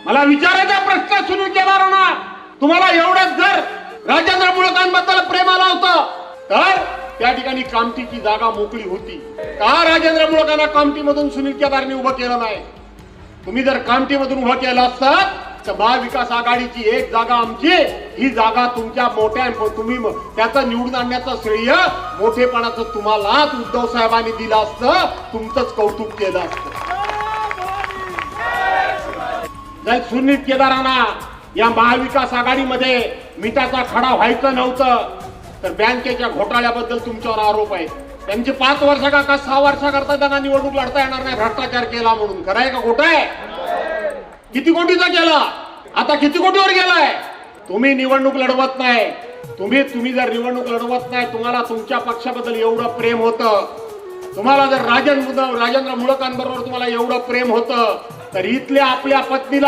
मला विचारायचा प्रश्न सुनील केदारांना, तुम्हाला एवढंच जर राजेंद्र मुळकांबद्दल प्रेम आलं होतं तर त्या ठिकाणी कामठीची जागा मोकळी होती का? राजेंद्र मुळकांना कामठीमधून सुनील केदारने उभं केलं नाही? तुम्ही जर कामठीमधून उभं केलं असतात तर महाविकास आघाडीची एक जागा आमची, ही जागा तुमच्या मोठ्या, तुम्ही त्याचं निवडून आणण्याचं श्रेय मोठेपणाचं तुम्हालाच उद्धव साहेबांनी दिलं असतं, तुमचंच कौतुक केलं असतं. जर सुनील केदारांना या महाविकास आघाडीमध्ये मिठाचा खडा व्हायचं नव्हतं तर बँकेच्या घोटाळ्याबद्दल तुमच्यावर आरोप आहे. त्यांचे 5 वर्ष का 6 वर्षाकरता त्यांना निवडणूक लढता येणार नाही, भ्रष्टाचार केला म्हणून. खरं आहे का खोटं आहे? किती कोटीचा केला, आता किती कोटीवर गेलाय? तुम्ही निवडणूक लढवत नाही. तुम्ही जर निवडणूक लढवत नाही, तुम्हाला तुमच्या पक्षाबद्दल एवढं प्रेम होतं, तुम्हाला जर राजेंद्र मुळकांबरोबर तुम्हाला एवढं प्रेम होतं तर इथल्या आपल्या पत्नीला